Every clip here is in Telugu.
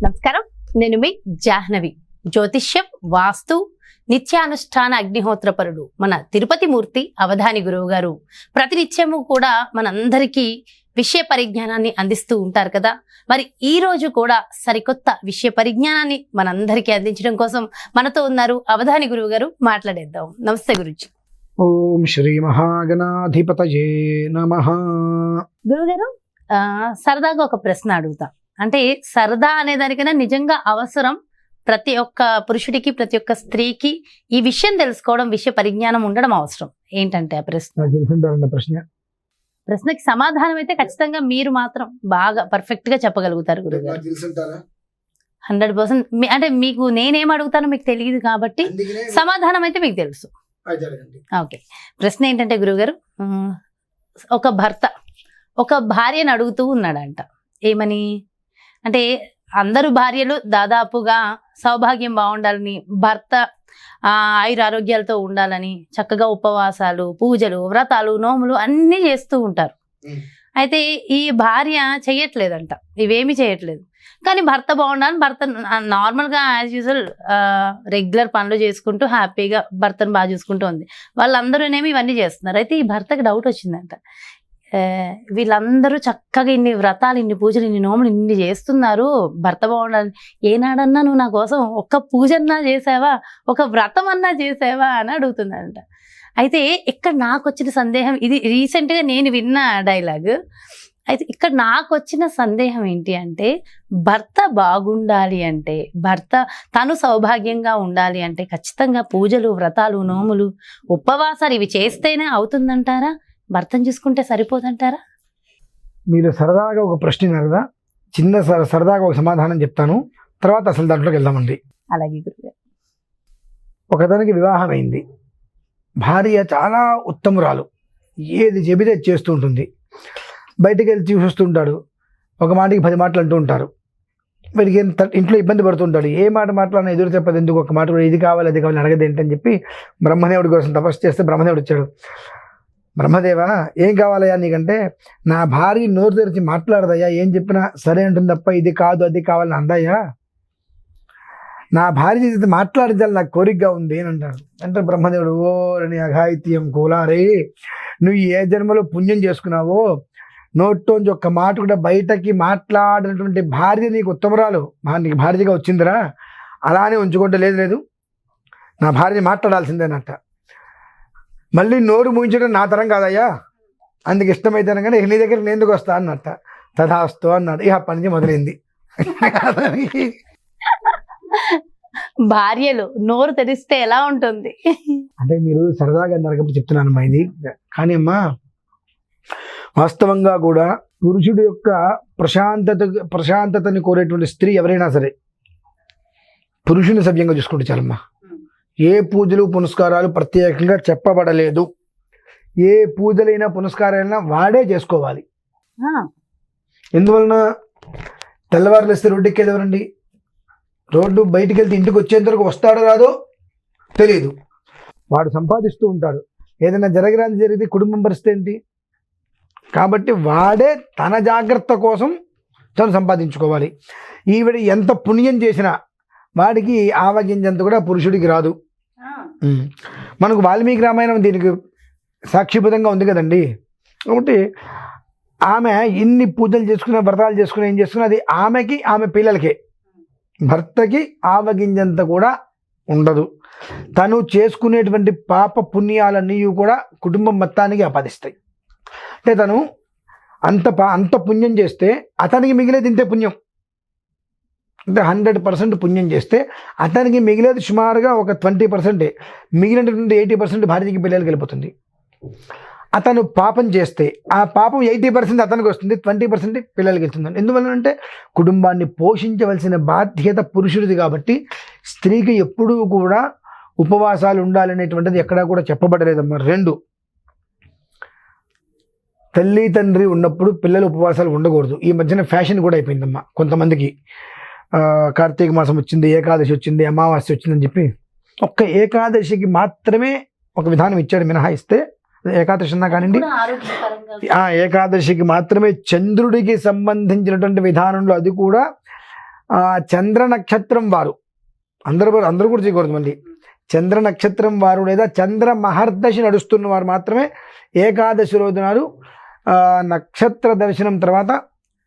నమస్కారం, నేను మీ జాహ్నవి. జ్యోతిష్యం, వాస్తు, నిత్యానుష్ఠాన అగ్నిహోత్రపరుడు మన తిరుపతి మూర్తి అవధాని గురువు గారు ప్రతినిత్యము కూడా మనందరికీ విషయ పరిజ్ఞానాన్ని అందిస్తూ ఉంటారు కదా. మరి ఈ రోజు కూడా సరికొత్త విషయ పరిజ్ఞానాన్ని మనందరికీ అందించడం కోసం మనతో ఉన్నారు అవధాని గురువు గారు. మాట్లాడేద్దాం. నమస్తే గురుజీ. ఓం శ్రీ మహాగణాధిపతయే నమః. గురుగారు, సరదాగా ఒక ప్రశ్న అడుగుతా. అంటే సరదా అనే దానికన్నా నిజంగా అవసరం ప్రతి ఒక్క పురుషుడికి, ప్రతి ఒక్క స్త్రీకి ఈ విషయం తెలుసుకోవడం, విషయ పరిజ్ఞానం ఉండడం అవసరం. ఏంటంటే ఆ ప్రశ్నకి సమాధానం అయితే ఖచ్చితంగా మీరు మాత్రం బాగా పర్ఫెక్ట్ గా చెప్పగలుగుతారు గురుగారు. 100%. అంటే మీకు నేనేం అడుగుతానో మీకు తెలియదు కాబట్టి సమాధానం అయితే మీకు తెలుసు. ఓకే, ప్రశ్న ఏంటంటే గురుగారు, ఒక భర్త ఒక భార్యను అడుగుతూ ఉన్నాడంట. ఏమని అంటే, అందరూ భార్యలు దాదాపుగా సౌభాగ్యం బాగుండాలని, భర్త ఆయురారోగ్యాలతో ఉండాలని చక్కగా ఉపవాసాలు, పూజలు, వ్రతాలు, నోములు అన్నీ చేస్తూ ఉంటారు. అయితే ఈ భార్య చేయట్లేదంట, ఇవేమి చేయట్లేదు. కానీ భర్త బాగుండాలని భర్త నార్మల్గా యాజ్ యూజువల్ రెగ్యులర్ పనులు చేసుకుంటూ హ్యాపీగా భర్తను బాగా చూసుకుంటూ ఉంది. వాళ్ళందరూనేమి ఇవన్నీ చేస్తున్నారు. అయితే ఈ భర్తకి డౌట్ వచ్చిందంట. వీళ్ళందరూ చక్కగా ఇన్ని వ్రతాలు, ఇన్ని పూజలు, ఇన్ని నోములు ఇన్ని చేస్తున్నారు, భర్త బాగుండాలని ఏనాడన్నా నువ్వు నా కోసం ఒక్క పూజన్నా చేసావా, ఒక వ్రతం అన్నా చేసావా అని అడుగుతున్నాడంట. అయితే ఇక్కడ నాకు వచ్చిన సందేహం, ఇది రీసెంట్గా నేను విన్న డైలాగ్. అయితే ఇక్కడ నాకు వచ్చిన సందేహం ఏంటి అంటే, భర్త బాగుండాలి అంటే, భర్త తను సౌభాగ్యంగా ఉండాలి అంటే ఖచ్చితంగా పూజలు, వ్రతాలు, నోములు, ఉపవాసాలు ఇవి చేస్తేనే అవుతుందంటారా? భర్తను చూసుకుంటే సరిపోదంటారా? మీరు సరదాగా ఒక ప్రశ్న కదా, చిన్న సరదాగా ఒక సమాధానం చెప్తాను, తర్వాత అసలు దాంట్లోకి వెళ్దామండి. అలాగే గురుగారు. ఒకతనికి వివాహం అయింది. భార్య చాలా ఉత్తమురాలు, ఏది చెబితే చేస్తూ ఉంటుంది. బయటికి వెళ్ళి చూస్తుంటాడు, ఒక మాటకి 10 మాటలు అంటూ ఉంటారు. వీడికి ఇంట్లో ఇబ్బంది పడుతుంటాడు. ఏ మాట మాట్లాడినా ఎదురు చెప్పదు. ఎందుకు ఒక మాట కూడా ఇది కావాలి అది కావాలి అడగదు ఏంటని చెప్పి బ్రహ్మదేవుడి కోసం తపస్సు చేస్తే బ్రహ్మదేవుడు వచ్చాడు. బ్రహ్మదేవా, ఏం కావాలయ్యా నీకంటే, నా భార్య నోరు తెరిచి మాట్లాడదయ్యా, ఏం చెప్పినా సరే అంటుంది తప్ప ఇది కాదు అది కావాలని అందయ్యా, నా భార్య చేసి మాట్లాడించాలి నాకు కోరికగా ఉంది అని అంటాడు. అంటే బ్రహ్మదేవుడు, ఓ రణి అఘాయిత్యం కూలారే, నువ్వు ఏ జన్మలో పుణ్యం చేసుకున్నావో, నోట్లోంచి ఒక్క మాట కూడా బయటకి మాట్లాడినటువంటి భార్య నీకు ఉత్తమరాలు, నీకు భార్యగా వచ్చిందిరా, అలానే ఉంచుకుంటే లేదు నా భార్య మాట్లాడాల్సిందేనట. మళ్ళీ నోరు మూయించడం నా తరం కాదయ్యా, అందుకు ఇష్టమైతే కానీ నీ దగ్గర నేను ఎందుకు వస్తా అన్నట్ట. తథాస్తు అన్నాడు. ఇక అప్పటి నుంచి మొదలైంది. భార్యలు నోరు తెరిస్తే ఎలా ఉంటుంది అంటే మీరు సరదాగా నరకప్పుడు చెప్తున్నాను అమ్మా ఇది. కానీ అమ్మా, వాస్తవంగా కూడా పురుషుడి యొక్క ప్రశాంతతని కోరేటువంటి స్త్రీ ఎవరైనా సరే పురుషుని సవ్యంగా చూసుకుంటే చాలమ్మా. ఏ పూజలు పునస్కారాలు ప్రత్యేకంగా చెప్పబడలేదు. ఏ పూజలైనా పునస్కారాలైనా వాడే చేసుకోవాలి. ఎందువలన, తెల్లవారులు వస్తే రోడ్డు ఎక్కేది ఎవరండి? రోడ్డు బయటికి వెళ్తే ఇంటికి వచ్చేంత వరకు వస్తాడో రాదో తెలియదు. వాడు సంపాదిస్తూ ఉంటాడు. ఏదైనా జరగరాని జరిగితే కుటుంబం పరిస్థితి ఏంటి? కాబట్టి వాడే తన జాగ్రత్త కోసం తను సంపాదించుకోవాలి. ఈవిడ ఎంత పుణ్యం చేసినా వాడికి ఆవగింజంత కూడా పురుషుడికి రాదు. మనకు వాల్మీకి రామాయణం దీనికి సాక్షిభూతంగా ఉంది కదండి. కాబట్టి ఆమె ఇన్ని పూజలు చేసుకునే, వ్రతాలు చేసుకుని ఏం చేసుకున్నా అది ఆమెకి, ఆమె పిల్లలకే. భర్తకి ఆవగింజంత కూడా ఉండదు. తను చేసుకునేటువంటి పాప పుణ్యాలన్నీ కూడా కుటుంబం మొత్తానికి ఆపాదిస్తాయి. అంటే తను అంత పుణ్యం చేస్తే అతనికి మిగిలేది ఇంతే పుణ్యం. అంటే 100% పుణ్యం చేస్తే అతనికి మిగిలేది సుమారుగా ఒక 20%. మిగిలినటువంటి 80% భార్యకి పిల్లలకి వెళ్ళిపోతుంది. అతను పాపం చేస్తే ఆ పాపం 80% అతనికి వస్తుంది, 20% పిల్లలకి వెళ్తుంది. ఎందువలనంటే కుటుంబాన్ని పోషించవలసిన బాధ్యత పురుషుడిది. కాబట్టి స్త్రీకి ఎప్పుడూ కూడా ఉపవాసాలు ఉండాలనేటువంటిది ఎక్కడా కూడా చెప్పబడలేదమ్మా. 2, తల్లి తండ్రి ఉన్నప్పుడు పిల్లలు ఉపవాసాలు ఉండకూడదు. ఈ మధ్యన ఫ్యాషన్ కూడా అయిపోయిందమ్మా కొంతమందికి. కార్తీక మాసం వచ్చింది, ఏకాదశి వచ్చింది, అమావాస్య వచ్చిందని చెప్పి ఒక్క ఏకాదశికి మాత్రమే ఒక విధానం ఇచ్చాడు. మినహాయిస్తే ఏకాదశి అన్నా కానివ్వండి, ఏకాదశికి మాత్రమే చంద్రుడికి సంబంధించినటువంటి విధానంలో అది కూడా చంద్ర నక్షత్రం వారు అందరూ కూడా చేయకూడదు మళ్ళీ. చంద్ర నక్షత్రం వారు లేదా చంద్ర మహర్దశి నడుస్తున్న వారు మాత్రమే ఏకాదశి రోజు నాడు నక్షత్ర దర్శనం తర్వాత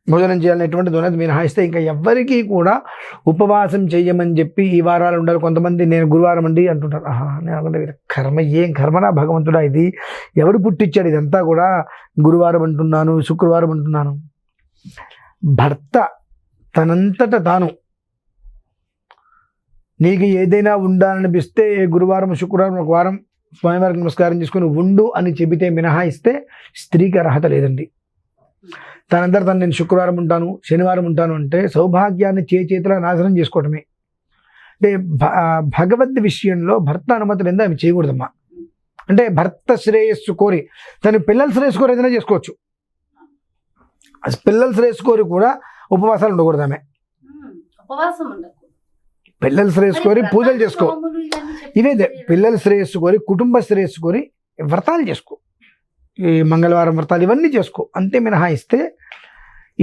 భోజనం చేయాలనేటువంటిది ఉన్నది మినహాయిస్తే ఇంకా ఎవ్వరికీ కూడా ఉపవాసం చేయమని చెప్పి ఈ వారాలు ఉండాలి. కొంతమంది నేను గురువారం అండి అంటుంటారు. నేను అనుకుంటే కర్మ, ఏం కర్మనా భగవంతుడా, ఇది ఎవడు పుట్టించాడు ఇదంతా కూడా? గురువారం అంటున్నాను, శుక్రవారం అంటున్నాను. భర్త తనంతట తాను నీకు ఏదైనా ఉండాలనిపిస్తే గురువారం శుక్రవారం ఒక వారం స్వామివారికి నమస్కారం చేసుకుని ఉండు అని చెబితే మినహాయిస్తే స్త్రీకి అర్హత లేదండి. తనంతట తను నేను శుక్రవారం ఉంటాను, శనివారం ఉంటాను అంటే సౌభాగ్యాన్ని చేతిలో నాశనం చేసుకోవటమే. అంటే భగవద్ విషయంలో భర్త అనుమతి లేదా అవి చేయకూడదమ్మా. అంటే భర్త శ్రేయస్సు కోరి తను పిల్లల శ్రేయస్సు కోరి ఏదైనా చేసుకోవచ్చు. పిల్లల శ్రేయస్సు కోరి కూడా ఉపవాసాలు ఉండకూడదు. ఆమె పిల్లల శ్రేయస్సు కోరి పూజలు చేసుకో, ఇవేదే పిల్లల శ్రేయస్సు కోరి కుటుంబ శ్రేయస్సు కోరి వ్రతాలు చేసుకో, ఈ మంగళవారం వ్రతాలు ఇవన్నీ చేసుకో. అంతే మినహాయిస్తే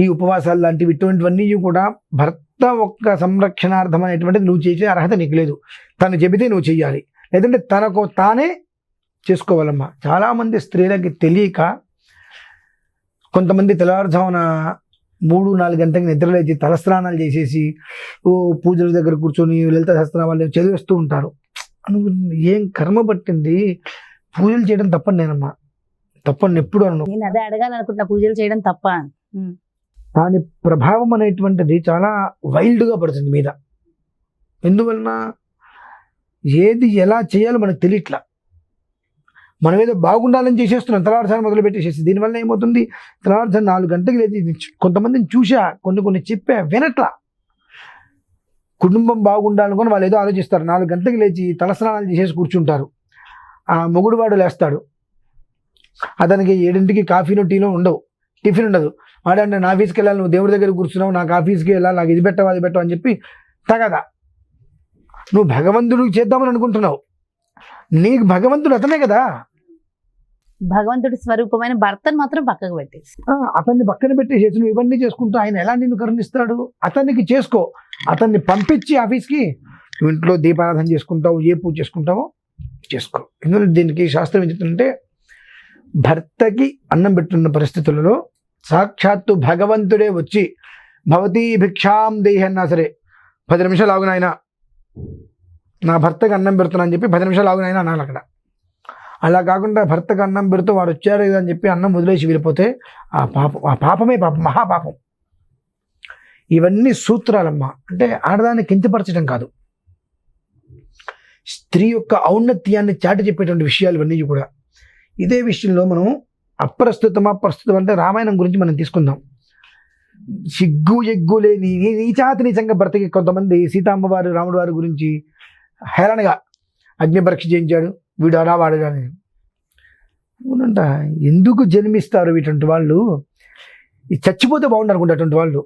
ఈ ఉపవాసాలు లాంటివి ఇటువంటివన్నీ కూడా భర్త ఒక్క సంరక్షణార్థం అనేటువంటిది నువ్వు చేసే అర్హత నీకు లేదు. తను చెబితే నువ్వు చెయ్యాలి, లేదంటే తనకు తానే చేసుకోవాలమ్మా. చాలామంది స్త్రీలకి తెలియక కొంతమంది తెల్లవారుజామున 3-4 గంటలకి నిద్రలేచి తలస్నానాలు చేసేసి పూజల దగ్గర కూర్చొని లలిత సహస్రనామాలు చదివేస్తూ ఉంటారు. ఏం కర్మ పట్టింది? పూజలు చేయడం తప్పని నేనమ్మా, తప్పని ఎప్పుడు అను. నేను అదే అడగాలనుకుంటున్నా, పూజలు చేయడం తప్ప. దాని ప్రభావం అనేటువంటిది చాలా వైల్డ్గా పడుతుంది మీద. ఎందువలన ఏది ఎలా చేయాలో మనకు తెలియట్లా. మనం ఏదో బాగుండాలని చేసేస్తున్నాం, తెల్లవారుసారి మొదలు పెట్టేసేసి. దీనివల్ల ఏమవుతుంది, తెల్లవారుసారి 4 గంటలకు లేచి కొంతమందిని చూసా, కొన్ని చెప్పా, వినట్లా. కుటుంబం బాగుండాలనుకొని వాళ్ళు ఏదో ఆలోచిస్తారు. 4 గంటలకు లేచి తలస్నానాలు చేసేసి కూర్చుంటారు. ఆ మొగుడు వాడు లేస్తాడు, అతనికి 7ంటికి కాఫీలో టీలో ఉండవు, టిఫిన్ ఉండదు. వాడంటే నా ఆఫీస్కి వెళ్ళాలి, నువ్వు దేవుడి దగ్గర కూర్చున్నావు, నాకు ఆఫీస్కి వెళ్ళాలి, నాకు ఇది పెట్టావు అది పెట్టావు అని చెప్పి తగదా. నువ్వు భగవంతుడికి చేద్దామని అనుకుంటున్నావు, నీకు భగవంతుడు అతనే కదా. భగవంతుడి స్వరూపమైన భర్తను మాత్రం పక్కకు పెట్టేసి అతన్ని పక్కన పెట్టేసేసి నువ్వు ఇవన్నీ చేసుకుంటూ ఆయన ఎలా నిన్ను కరుణిస్తాడు? అతనికి చేసుకో, అతన్ని పంపించి ఆఫీస్కి నువ్వు ఇంట్లో దీపారాధన చేసుకుంటావు, ఏ పూజ చేసుకుంటావో చేసుకో. ఎందుకంటే దీనికి శాస్త్రం ఏం చెప్తుందంటే, భర్తకి అన్నం పెట్టున్న పరిస్థితులలో సాక్షాత్తు భగవంతుడే వచ్చి భవతీ భిక్షాం దేహి అన్నా సరే 10 నిమిషాలు ఆగునైనా, నా భర్తకి అన్నం పెడుతున్నా అని చెప్పి 10 నిమిషాలు ఆగునైనా అనాలి అక్కడ. అలా కాకుండా భర్తకు అన్నం పెడుతూ వాడు వచ్చారు అని చెప్పి అన్నం వదిలేసి వెళ్ళిపోతే ఆ పాపమే పాపం, మహాపాపం. ఇవన్నీ సూత్రాలమ్మా. అంటే ఆడదాన్ని కించపరచడం కాదు, స్త్రీ యొక్క ఔన్నత్యాన్ని చాటి చెప్పేటువంటి విషయాలు ఇవన్నీ కూడా. ఇదే విషయంలో మనం అప్రస్తుతం అంటే రామాయణం గురించి మనం తీసుకుందాం. సిగ్గు ఎగ్గు లేని నీచాతి నీచంగా భర్తకి కొంతమంది సీతామ్మవారు రాముడు వారి గురించి హేళనగా అగ్నిపరీక్ష చేయించాడు, వీడు అలా వాడు అని. అవునంట, ఎందుకు జన్మిస్తారు ఇటువంటి వాళ్ళు? చచ్చిపోతే బాగుండు అనుకుంటే అటువంటి వాళ్ళు.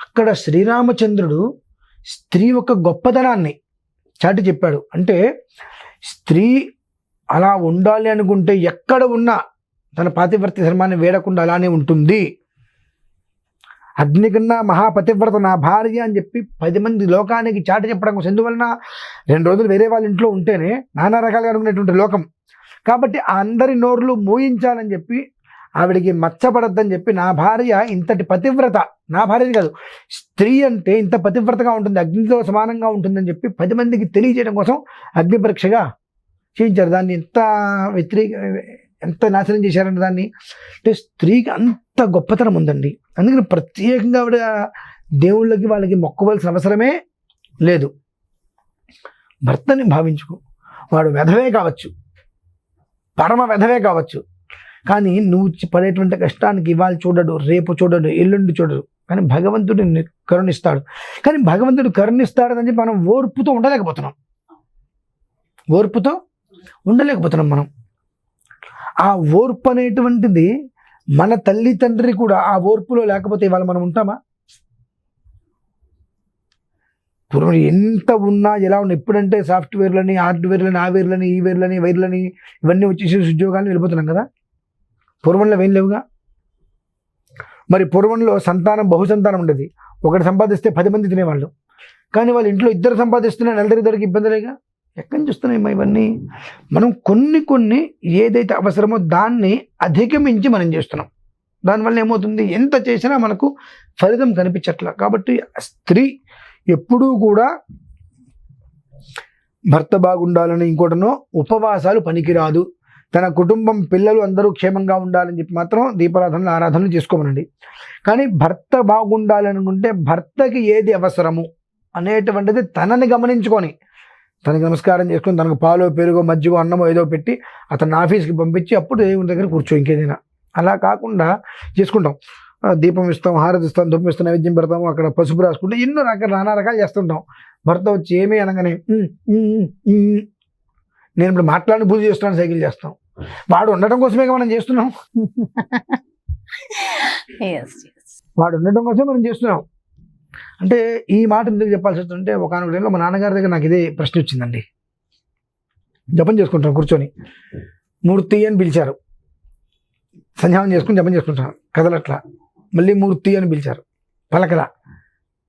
అక్కడ శ్రీరామచంద్రుడు స్త్రీ యొక్క గొప్పతనాన్ని చాటి చెప్పాడు. అంటే స్త్రీ అలా ఉండాలి అనుకుంటే ఎక్కడ ఉన్నా తన పాతివ్రత్య ధర్మాన్ని వేడకుండా అలానే ఉంటుంది. అగ్ని కన్నా మహాపతివ్రత నా భార్య అని చెప్పి 10 మంది లోకానికి చాటి చెప్పడం కోసం. ఎందువలన 2 రోజులు వేరే వాళ్ళ ఇంట్లో ఉంటేనే నానా రకాలుగా అనుకునేటువంటి లోకం. కాబట్టి అందరి నోర్లు మూయించాలని చెప్పి ఆవిడికి మచ్చపడద్దని చెప్పి నా భార్య ఇంతటి పతివ్రత, నా భార్యది కాదు స్త్రీ అంటే ఇంత పతివ్రతగా ఉంటుంది, అగ్నితో సమానంగా ఉంటుందని చెప్పి 10 మందికి తెలియజేయడం కోసం అగ్ని పరీక్షగా చేయించారు. దాన్ని ఎంత నాశనం చేశారంటే దాన్ని. అంటే స్త్రీకి అంత గొప్పతనం ఉందండి. అందుకని ప్రత్యేకంగా ఆవిడ దేవుళ్ళకి వాళ్ళకి మొక్కవలసిన అవసరమే లేదు. భర్తని భావించుకో, వాడు వెధవే కావచ్చు, పరమ వెధవే కావచ్చు, కానీ నువ్వు పడేటువంటి కష్టానికి ఇవాళ చూడడు, రేపు చూడడు, ఎల్లుండి చూడడు, కానీ భగవంతుడు కరుణిస్తాడు. కానీ భగవంతుడు కరుణిస్తాడని చెప్పి మనం ఓర్పుతో ఉండలేకపోతున్నాం మనం. ఆ ఓర్పు అనేటువంటిది మన తల్లి తండ్రి కూడా ఆ ఓర్పులో లేకపోతే ఇవాళ మనం ఉంటామా? పూర్వం ఎంత ఉన్నా ఎలా ఉన్నా, ఎప్పుడంటే సాఫ్ట్వేర్లని, హార్డ్వేర్లని, ఆ వేర్లని, ఈ వేర్లని, వైర్లని ఇవన్నీ వచ్చేసి ఉద్యోగాలు వెళ్ళిపోతున్నాం కదా. పూర్వంలో ఏం లేవుగా. మరి పూర్వంలో సంతానం బహుసంతానం ఉండేది, ఒకటి సంపాదిస్తే 10 మంది తినేవాళ్ళు. కానీ వాళ్ళ ఇంట్లో 2 సంపాదిస్తున్నా నెలదరికి ఇబ్బందులేగా. ఎక్కడి నుంచి వస్తున్నాయి ఇవన్నీ? మనం కొన్ని ఏదైతే అవసరమో దాన్ని అధిగమించి మనం చేస్తున్నాం. దానివల్ల ఏమవుతుంది, ఎంత చేసినా మనకు ఫలితం కనిపించట్లా. కాబట్టి స్త్రీ ఎప్పుడూ కూడా భర్త బాగుండాలని ఇంకోటనో ఉపవాసాలు పనికిరాదు. తన కుటుంబం పిల్లలు అందరూ క్షేమంగా ఉండాలని చెప్పి మాత్రం దీపారాధనలు ఆరాధనలు చేసుకోమనండి. కానీ భర్త బాగుండాలనుకుంటే భర్తకి ఏది అవసరము అనేటువంటిది తనని గమనించుకొని, తనకి నమస్కారం చేసుకొని, తనకు పాలో పెరుగో మజ్జిగో అన్నమో ఏదో పెట్టి అతను ఆఫీస్కి పంపించి అప్పుడు దేవుని దగ్గర కూర్చో. ఇంకేదైనా అలా కాకుండా చేసుకుంటాం. దీపం ఇస్తాం, హారతి ఇస్తాం, ధూపం ఇస్తాం, నైవేద్యం పెడతాము, అక్కడ పసుపు రాసుకుంటే ఎన్నో నానా రకాలు చేస్తుంటాం. భర్త వచ్చి ఏమీ అనగానే నేను ఇప్పుడు మాట్లాడిన పూజ చేస్తున్నాను, సైకిల్ చేస్తాం. వాడు ఉండటం కోసమే మనం చేస్తున్నాం. వాడు ఉండటం కోసమే మనం చేస్తున్నాం. అంటే ఈ మాట ఎందుకు చెప్పాల్సి వస్తుందంటే, ఒకనొక టైంలో మా నాన్నగారి దగ్గర నాకు ఇదే ప్రశ్న వచ్చిందండి. జపం చేసుకుంటాను కూర్చొని, మూర్తి అని పిలిచారు. సంధ్యావం చేసుకుని జపం చేసుకుంటాను, కదలట్లా. మళ్ళీ మూర్తి అని పిలిచారు, పలకల.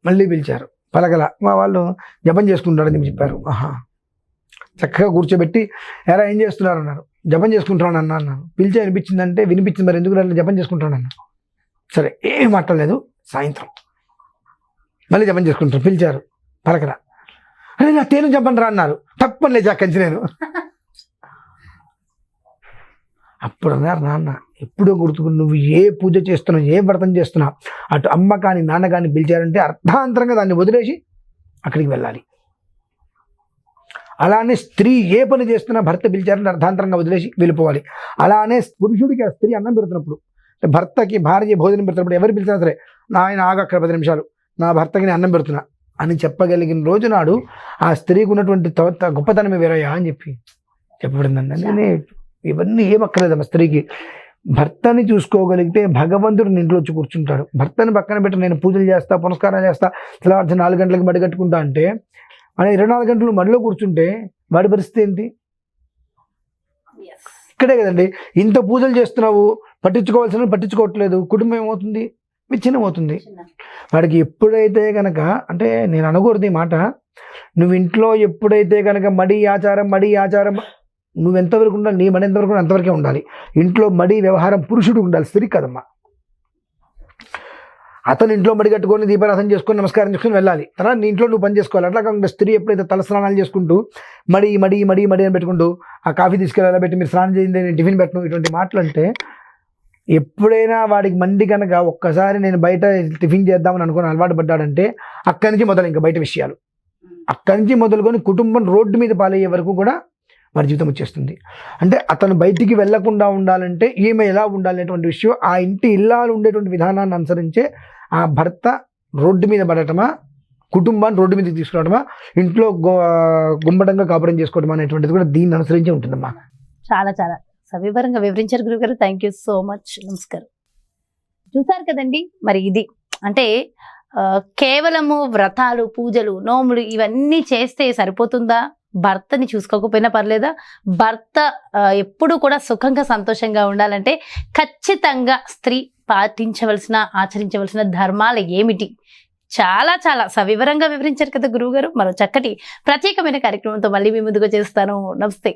మళ్ళీ పిలిచారు, పలకల. మా వాళ్ళు జపం చేసుకుంటారని చెప్పారు. ఆహా, చక్కగా కూర్చోబెట్టి ఎరా ఏం చేస్తున్నారు అన్నారు. జపం చేసుకుంటాను అన్నాను. పిలిచి అనిపించిందంటే వినిపించింది, మరి ఎందుకు అట్లా జపం చేసుకుంటాను అన్నా. సరే ఏం మాట్లాడలేదు. సాయంత్రం మళ్ళీ జపం చేసుకుంటాను, పిలిచారు, పలకరా. అరే నా తేను జపం రా అన్నారు. తప్పని లేచి అక్కడి నేను. అప్పుడు అన్నారు, నాన్న ఎప్పుడో గుర్తుకుని నువ్వు ఏ పూజ చేస్తున్నావు, ఏ వ్రతం చేస్తున్నావు, అటు అమ్మ కానీ నాన్న కానీ పిలిచారంటే అర్థాంతరంగా దాన్ని వదిలేసి అక్కడికి వెళ్ళాలి. అలానే స్త్రీ ఏ పని చేస్తున్నా భర్త పిలిచారంటే అర్థాంతరంగా వదిలేసి వెళ్ళిపోవాలి. అలానే పురుషుడికి ఆ స్త్రీ అన్నం పెడుతున్నప్పుడు, భర్తకి భార్య భోజనం పెడుతున్నప్పుడు ఎవరు పిలిచినా సరే, ఆయన ఆగు అక్కడ 10 నిమిషాలు, నా భర్తకి నేను అన్నం పెడుతున్నా అని చెప్పగలిగిన రోజు నాడు ఆ స్త్రీకి ఉన్నటువంటి గొప్పతనమే వేరయ్యా అని చెప్పబడిందండి. నేనే ఇవన్నీ ఏమక్కర్లేదమ్మా. స్త్రీకి భర్తని చూసుకోగలిగితే భగవంతుడు ఇంట్లో వచ్చి కూర్చుంటాడు. భర్తని పక్కన పెట్టి నేను పూజలు చేస్తా, పునస్కారాలు చేస్తా, తెల్లవారు 4 గంటలకు మడి కట్టుకుంటా అంటే, మన 24 గంటలు మడిలో కూర్చుంటే వాడి పరిస్థితి ఏంటి? ఇక్కడే కదండి, ఇంత పూజలు చేస్తున్నావు, పట్టించుకోవాల్సిన పట్టించుకోవట్లేదు, కుటుంబం ఏమవుతుంది? విచ్ఛిన్నమవుతుంది. వాడికి ఎప్పుడైతే కనుక, అంటే నేను అనకూడదు ఈ మాట, నువ్వు ఇంట్లో ఎప్పుడైతే కనుక మడి ఆచారం నువ్వు ఎంతవరకు ఉండాలి, నీ మడి ఎంతవరకు అంతవరకే ఉండాలి. ఇంట్లో మడి వ్యవహారం పురుషుడు ఉండాలి, స్త్రీ కదమ్మా. అతను ఇంట్లో మడి కట్టుకొని దీపారాధన చేసుకొని నమస్కారం చేసుకొని వెళ్ళాలి. తర్వాత నీ ఇంట్లో నువ్వు పని చేసుకోవాలి. అట్లా కాకుండా స్త్రీ ఎప్పుడైతే తలస్నానాలు చేసుకుంటూ మడి అని పెట్టుకుంటూ ఆ కాఫీ తీసుకెళ్ళాలి, పెట్టి మీరు స్నానం చేయండి, నేను టిఫిన్ పెట్టను, ఇటువంటి మాటలు అంటే, ఎప్పుడైనా వాడికి మండి కనుక ఒక్కసారి నేను బయట టిఫిన్ చేద్దామని అనుకుని అలవాటు పడ్డాడంటే అక్కడి నుంచి మొదలు ఇంకా బయట విషయాలు, అక్కడి నుంచి మొదలుకొని కుటుంబం రోడ్డు మీద పాలయ్యే వరకు కూడా వారి జీవితం వచ్చేస్తుంది. అంటే అతను బయటికి వెళ్లకుండా ఉండాలంటే ఈమె ఎలా ఉండాలనేటువంటి విషయం, ఆ ఇంటి ఇల్లాలు ఉండేటువంటి విధానాన్ని అనుసరించే ఆ భర్త రోడ్డు మీద పడటమా, కుటుంబాన్ని రోడ్డు మీదకి తీసుకురావడమా, ఇంట్లో గుమ్మటంగా కాపురం చేసుకోవడం అనేటువంటిది కూడా దీన్ని అనుసరించి ఉంటుందమ్మా. చాలా చాలా సవివరంగా వివరించారు గురుగారు. Thank you so much. నమస్కారం. చూసారు కదండి, మరి ఇది అంటే కేవలము వ్రతాలు, పూజలు, నోములు ఇవన్నీ చేస్తే సరిపోతుందా? భర్తని చూసుకోకపోయినా పర్లేదా? భర్త ఎప్పుడు కూడా సుఖంగా సంతోషంగా ఉండాలంటే ఖచ్చితంగా స్త్రీ పాటించవలసిన, ఆచరించవలసిన ధర్మాలు ఏమిటి? చాలా చాలా సవివరంగా వివరించారు కదా గురువు గారు. మరో చక్కటి ప్రత్యేకమైన కార్యక్రమంతో మళ్ళీ మీ ముందుకు చేస్తాను. నమస్తే.